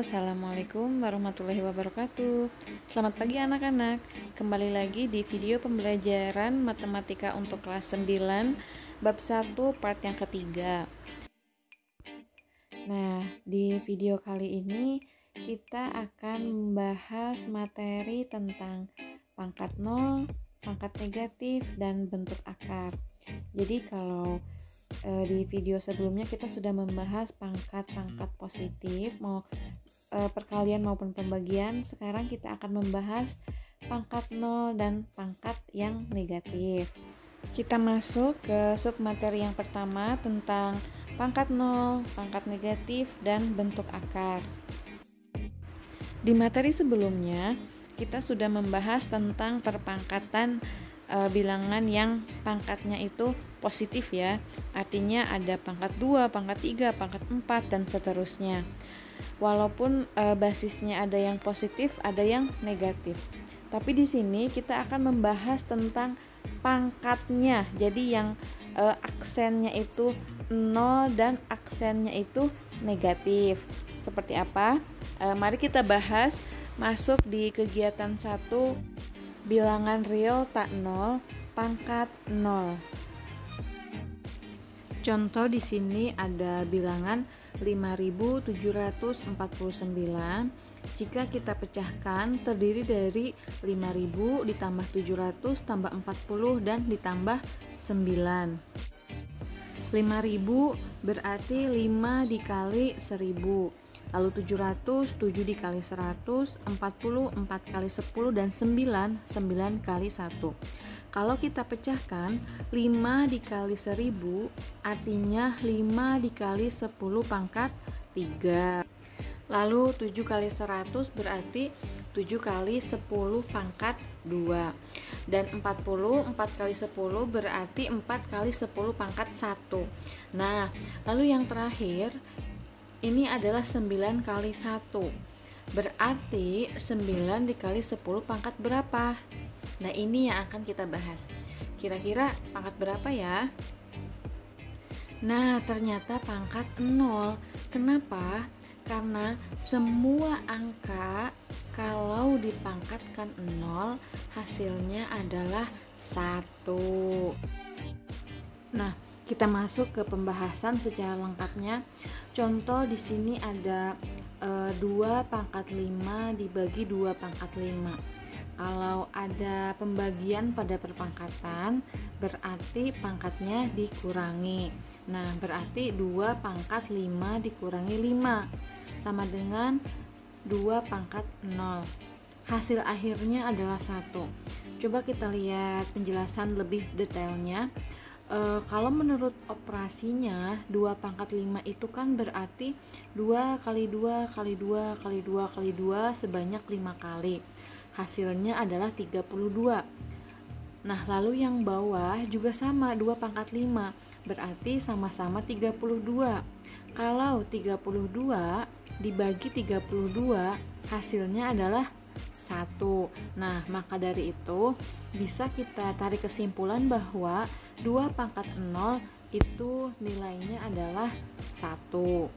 Assalamualaikum warahmatullahi wabarakatuh. Selamat pagi anak-anak. Kembali lagi di video pembelajaran matematika untuk kelas 9 bab 1 part yang ketiga. Nah, di video kali ini kita akan membahas materi tentang pangkat nol, pangkat negatif, dan bentuk akar. Jadi kalau di video sebelumnya kita sudah membahas pangkat-pangkat positif, mau perkalian maupun pembagian. Sekarang kita akan membahas pangkat nol dan pangkat yang negatif. Kita masuk ke submateri yang pertama tentang pangkat nol, pangkat negatif, dan bentuk akar. Di materi sebelumnya kita sudah membahas tentang perpangkatan bilangan yang pangkatnya itu positif ya. Artinya ada pangkat 2, pangkat 3, pangkat 4 dan seterusnya. Walaupun basisnya ada yang positif, ada yang negatif. Tapi di sini kita akan membahas tentang pangkatnya. Jadi yang aksennya itu 0 dan aksennya itu negatif. Seperti apa? Mari kita bahas. Masuk di kegiatan 1, bilangan real tak 0, pangkat 0. Contoh di sini ada bilangan 5.749. Jika kita pecahkan terdiri dari 5.000 ditambah 700 tambah 40 dan ditambah 9. 5.000 berarti 5 dikali 1.000. Lalu 700, 7 dikali 100, 40, 4 kali 10, dan 9, 9 kali 1. Kalau kita pecahkan, 5 dikali 1.000 artinya 5 dikali 10 pangkat 3. Lalu 7 kali 100 berarti 7 kali 10 pangkat 2. Dan 40, 4 kali 10 berarti 4 kali 10 pangkat 1. Nah, lalu yang terakhir ini adalah 9 kali 1. Berarti 9 dikali 10 pangkat berapa? Nah, ini yang akan kita bahas. Kira-kira pangkat berapa ya? Nah, ternyata pangkat 0. Kenapa? Karena semua angka kalau dipangkatkan 0 hasilnya adalah 1. Nah, kita masuk ke pembahasan secara lengkapnya. Contoh di sini ada 2 pangkat 5 dibagi 2 pangkat 5. Kalau ada pembagian pada perpangkatan berarti pangkatnya dikurangi. Nah, berarti 2 pangkat 5 dikurangi 5 sama dengan 2 pangkat 0. Hasil akhirnya adalah 1. Coba kita lihat penjelasan lebih detailnya. Kalau menurut operasinya 2 pangkat 5 itu kan berarti 2 kali 2 kali 2 kali 2 kali 2 sebanyak 5 kali. Hasilnya adalah 32. Nah, lalu yang bawah juga sama, 2 pangkat 5 berarti sama-sama 32. Kalau 32 dibagi 32 hasilnya adalah 1. Nah, maka dari itu bisa kita tarik kesimpulan bahwa 2 pangkat 0 itu nilainya adalah 1.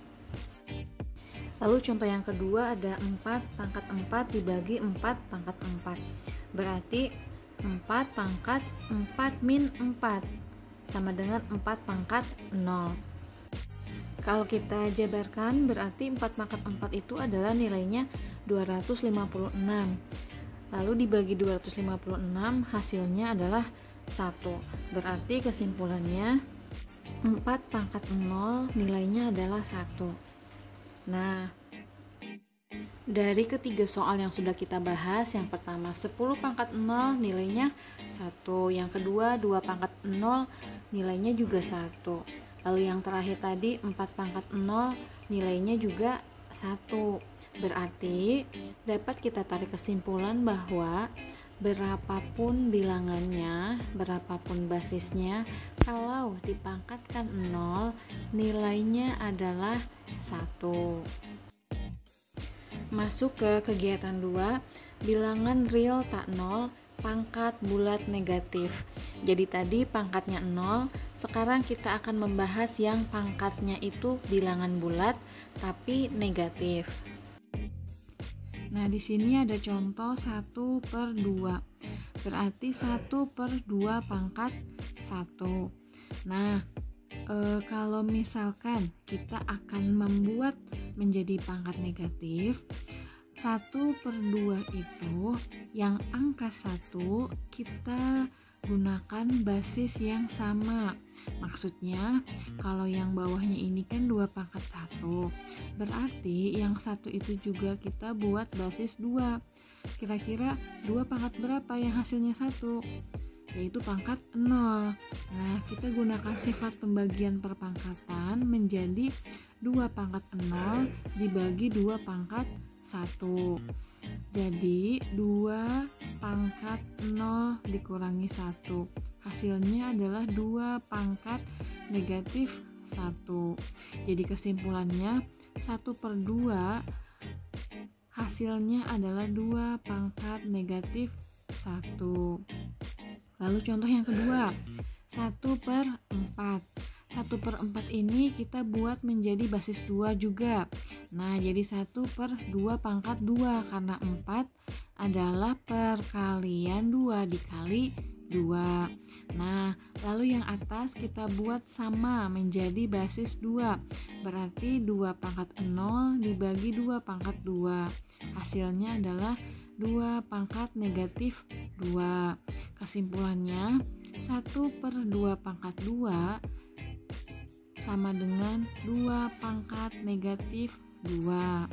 Lalu contoh yang kedua ada 4 pangkat 4 dibagi 4 pangkat 4. Berarti 4 pangkat 4 min 4 sama dengan 4 pangkat 0. Kalau kita jabarkan berarti 4 pangkat 4 itu adalah nilainya 256. Lalu dibagi 256 hasilnya adalah 1. Berarti kesimpulannya 4 pangkat 0 nilainya adalah 1. Nah, dari ketiga soal yang sudah kita bahas, yang pertama 10 pangkat 0 nilainya 1. Yang kedua 2 pangkat 0 nilainya juga 1. Lalu yang terakhir tadi 4 pangkat 0 nilainya juga 1. Berarti dapat kita tarik kesimpulan bahwa berapapun bilangannya, berapapun basisnya, kalau dipangkatkan 0 nilainya adalah 1. Masuk ke kegiatan 2, bilangan real tak 0, pangkat bulat negatif. Jadi tadi pangkatnya 0, sekarang kita akan membahas yang pangkatnya itu bilangan bulat tapi negatif. Nah, di sini ada contoh 1/2. Berarti 1/2 pangkat 1. Nah, kalau misalkan kita akan membuat menjadi pangkat negatif, 1/2 itu yang angka 1 kita gunakan basis yang sama. Maksudnya kalau yang bawahnya ini kan 2 pangkat 1, berarti yang 1 itu juga kita buat basis 2. Kira-kira 2 pangkat berapa yang hasilnya 1? Yaitu pangkat 0. Nah, kita gunakan sifat pembagian perpangkatan menjadi 2 pangkat 0 dibagi 2 pangkat 1. Jadi 2 pangkat 0 dikurangi 1. Hasilnya adalah 2 pangkat negatif 1. Jadi kesimpulannya 1/2 hasilnya adalah 2 pangkat negatif 1. Lalu contoh yang kedua, 1/4. 1/4 ini kita buat menjadi basis 2 juga. Nah, jadi 1/2 pangkat 2 karena 4 adalah perkalian 2 dikali 2. Nah, lalu yang atas kita buat sama menjadi basis 2. Berarti 2 pangkat 0 dibagi 2 pangkat 2. Hasilnya adalah 2 pangkat negatif 2. Kesimpulannya 1/2 pangkat 2 sama dengan 2 pangkat negatif 2.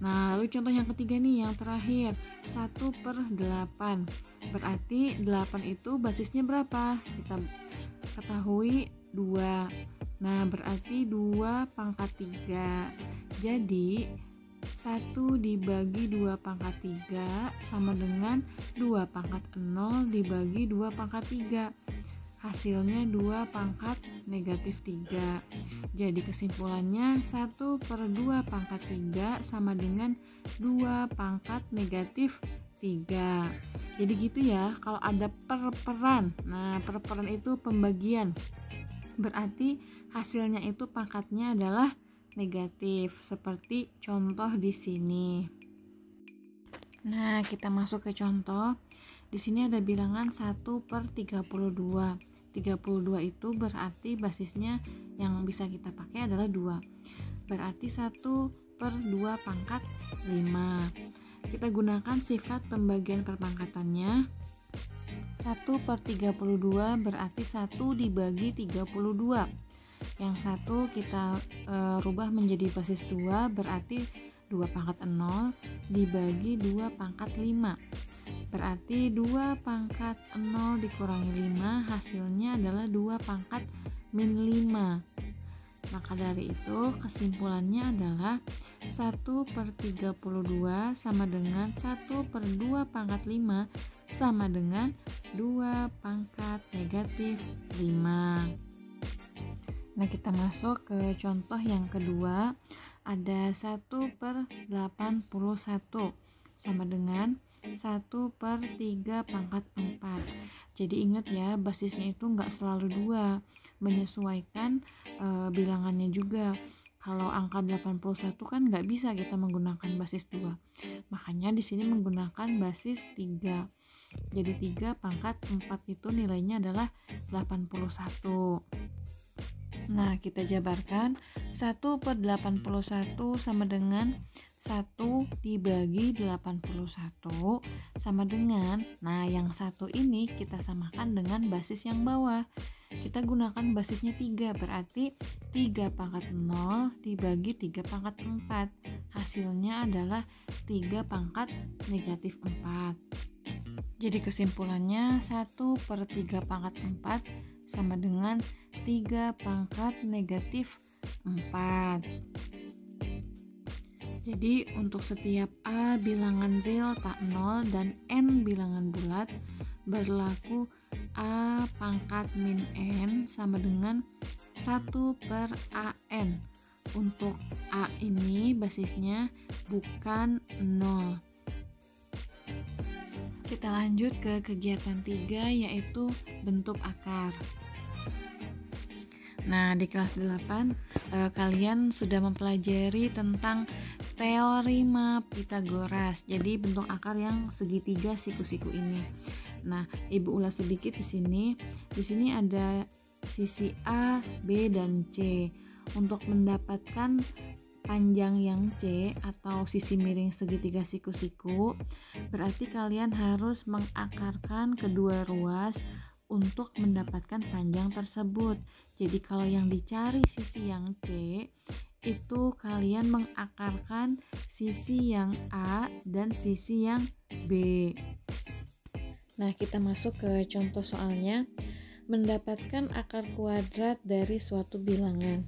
Nah, lalu contoh yang ketiga nih, yang terakhir, 1/8. Berarti 8 itu basisnya berapa? Kita ketahui 2. Nah, berarti 2 pangkat 3. Jadi 1 dibagi 2 pangkat 3 sama dengan 2 pangkat 0 dibagi 2 pangkat 3. Hasilnya 2 pangkat negatif 3. Jadi kesimpulannya 1/2 pangkat 3 sama dengan 2 pangkat negatif 3. Jadi gitu ya, kalau ada perperan. Nah, perperan itu pembagian. Berarti hasilnya itu pangkatnya adalah negatif, seperti contoh di sini. Nah, kita masuk ke contoh. Di sini ada bilangan 1/32. 32 itu berarti basisnya yang bisa kita pakai adalah 2. Berarti 1/2 pangkat 5. Kita gunakan sifat pembagian perpangkatannya. 1/32 berarti 1 dibagi 32. Yang 1 kita rubah menjadi basis 2, berarti 2 pangkat 0 dibagi 2 pangkat 5. Berarti 2 pangkat 0 dikurangi 5 hasilnya adalah 2 pangkat min 5. Maka dari itu kesimpulannya adalah 1/32 sama dengan 1/2 pangkat 5 sama dengan 2 pangkat negatif 5. Nah, kita masuk ke contoh yang kedua. Ada 1/81 sama dengan 1/3 pangkat 4. Jadi ingat ya, basisnya itu nggak selalu 2, menyesuaikan bilangannya juga. Kalau angka 81 kan nggak bisa kita menggunakan basis 2. Makanya di sini menggunakan basis 3. Jadi 3 pangkat 4 itu nilainya adalah 81. Nah, kita jabarkan 1/81 sama dengan 1 dibagi 81 sama dengan, nah yang 1 ini kita samakan dengan basis yang bawah. Kita gunakan basisnya 3, berarti 3 pangkat 0 dibagi 3 pangkat 4. Hasilnya adalah 3 pangkat negatif 4. Jadi kesimpulannya 1/3 pangkat 4 sama dengan 3 pangkat negatif 4. Jadi untuk setiap A bilangan real tak 0 dan N bilangan bulat, berlaku A pangkat min N sama dengan 1/AN. Untuk A ini basisnya bukan 0. Kita lanjut ke kegiatan 3, yaitu bentuk akar. Nah, di kelas 8 kalian sudah mempelajari tentang Teorema Pythagoras. Jadi bentuk akar yang segitiga siku-siku ini. Nah, Ibu ulas sedikit di sini. Di sini ada sisi A, B, dan C. Untuk mendapatkan panjang yang C atau sisi miring segitiga siku-siku, berarti kalian harus mengakarkan kedua ruas untuk mendapatkan panjang tersebut. Jadi kalau yang dicari sisi yang C, itu kalian mengakarkan sisi yang A dan sisi yang B. Nah, kita masuk ke contoh soalnya. Mendapatkan akar kuadrat dari suatu bilangan.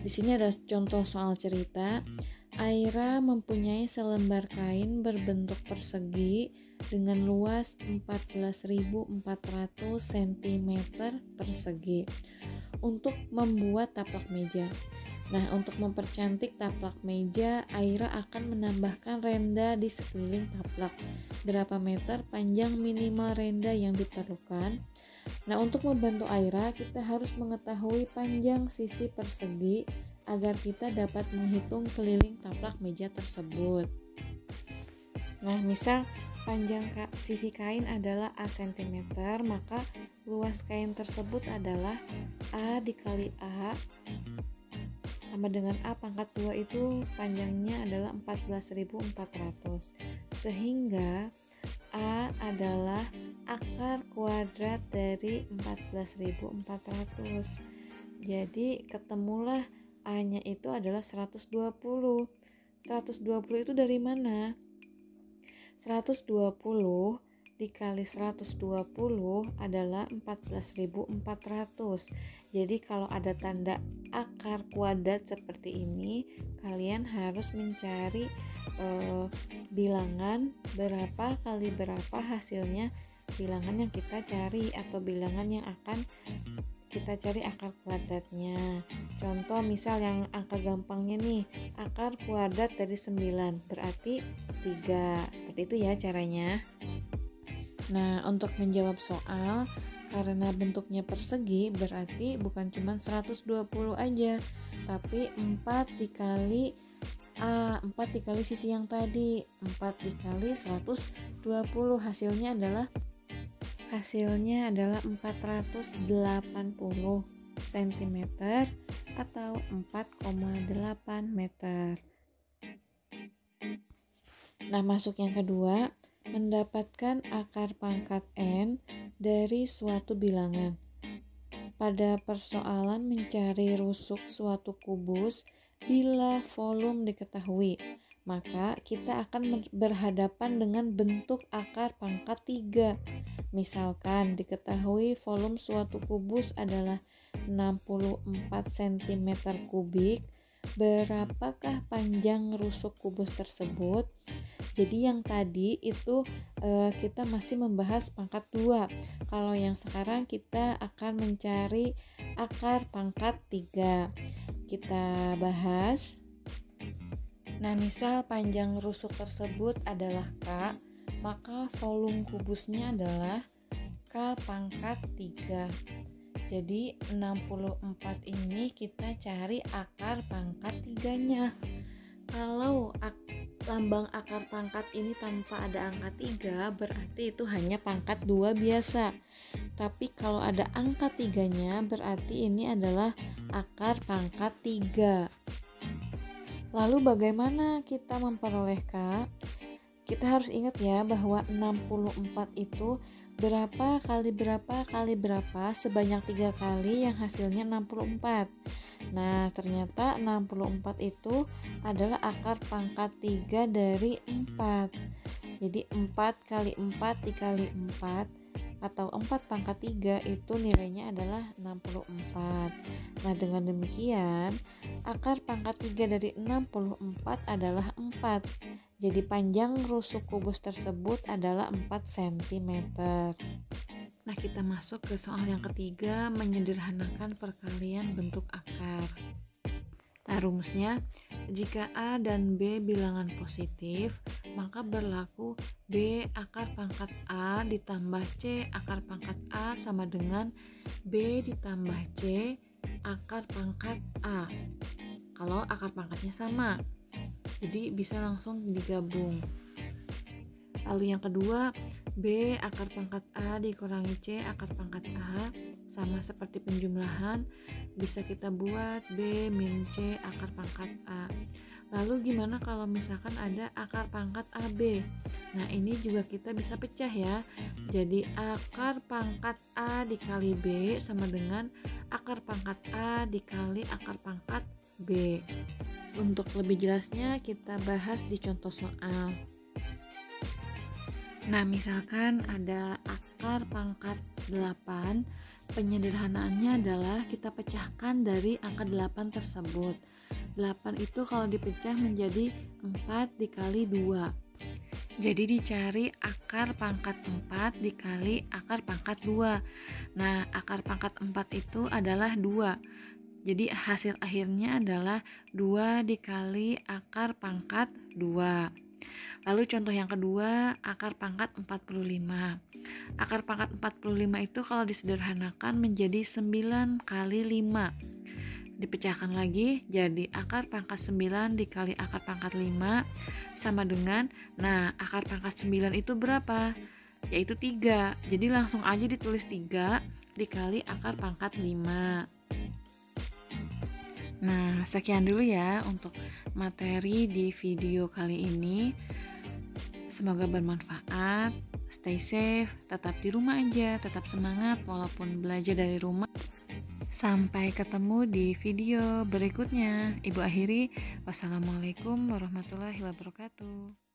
Di sini ada contoh soal cerita. Aira mempunyai selembar kain berbentuk persegi dengan luas 14.400 cm persegi untuk membuat taplak meja. Nah, untuk mempercantik taplak meja, Aira akan menambahkan renda di sekeliling taplak. Berapa meter panjang minimal renda yang diperlukan? Nah, untuk membantu Aira, kita harus mengetahui panjang sisi persegi agar kita dapat menghitung keliling taplak meja tersebut. Nah, misal panjang sisi kain adalah A cm, maka luas kain tersebut adalah A dikali A sama dengan A pangkat 2 itu panjangnya adalah 14.400. Sehingga A adalah akar kuadrat dari 14.400. Jadi ketemulah A-nya itu adalah 120. 120 itu dari mana? 120 dikali 120 adalah 14.400. Jadi kalau ada tanda akar kuadrat seperti ini, kalian harus mencari bilangan berapa kali berapa hasilnya bilangan yang kita cari atau bilangan yang akan kita cari akar kuadratnya. Contoh misal yang angka gampangnya nih, akar kuadrat dari 9 berarti 3. Seperti itu ya caranya. Nah, untuk menjawab soal, karena bentuknya persegi berarti bukan cuma 120 aja, tapi 4 dikali A, 4 dikali sisi yang tadi, 4 dikali 120, hasilnya adalah 480 cm atau 4,8 meter. Nah, masuk yang kedua, mendapatkan akar pangkat N dari suatu bilangan. Pada persoalan mencari rusuk suatu kubus bila volume diketahui, maka kita akan berhadapan dengan bentuk akar pangkat 3. Misalkan diketahui volume suatu kubus adalah 64 cm kubik, berapakah panjang rusuk kubus tersebut? Jadi yang tadi itu kita masih membahas pangkat 2. Kalau yang sekarang kita akan mencari akar pangkat 3. Kita bahas. Nah, misal panjang rusuk tersebut adalah K, maka volume kubusnya adalah K pangkat 3. Jadi 64 ini kita cari akar pangkat 3-nya. Kalau lambang akar pangkat ini tanpa ada angka 3, berarti itu hanya pangkat 2 biasa. Tapi kalau ada angka 3-nya, berarti ini adalah akar pangkat 3. Lalu bagaimana kita memperoleh K? Kita harus ingat ya bahwa 64 itu berapa kali berapa sebanyak 3 kali yang hasilnya 64. Nah, ternyata 64 itu adalah akar pangkat 3 dari 4. Jadi 4 kali 4 dikali 4 atau 4 pangkat 3 itu nilainya adalah 64. Nah, dengan demikian akar pangkat 3 dari 64 adalah 4. Jadi panjang rusuk kubus tersebut adalah 4 cm. Nah, kita masuk ke soal yang ketiga, menyederhanakan perkalian bentuk akar. Nah, rumusnya, jika A dan B bilangan positif, maka berlaku B akar pangkat A ditambah C akar pangkat A sama dengan B ditambah C akar pangkat A. Kalau akar pangkatnya sama. Jadi bisa langsung digabung. Lalu yang kedua, B akar pangkat A dikurangi C akar pangkat A, sama seperti penjumlahan, bisa kita buat B min C akar pangkat A. Lalu gimana kalau misalkan ada akar pangkat AB? Nah, ini juga kita bisa pecah ya. Jadi akar pangkat A dikali B sama dengan akar pangkat A dikali akar pangkat B. Untuk lebih jelasnya kita bahas di contoh soal. Nah, misalkan ada akar pangkat 8, penyederhanaannya adalah kita pecahkan dari angka 8 tersebut. 8 itu kalau dipecah menjadi 4 dikali 2. Jadi dicari akar pangkat 4 dikali akar pangkat 2. Nah, akar pangkat 4 itu adalah 2. Jadi hasil akhirnya adalah 2 dikali akar pangkat 2. Lalu contoh yang kedua, akar pangkat 45. Akar pangkat 45 itu kalau disederhanakan menjadi 9 kali 5. Dipecahkan lagi jadi akar pangkat 9 dikali akar pangkat 5 sama dengan, nah akar pangkat 9 itu berapa? Yaitu 3. Jadi langsung aja ditulis 3 dikali akar pangkat 5. Nah, sekian dulu ya untuk materi di video kali ini. Semoga bermanfaat. Stay safe, tetap di rumah aja, tetap semangat walaupun belajar dari rumah. Sampai ketemu di video berikutnya. Ibu akhiri, wassalamualaikum warahmatullahi wabarakatuh.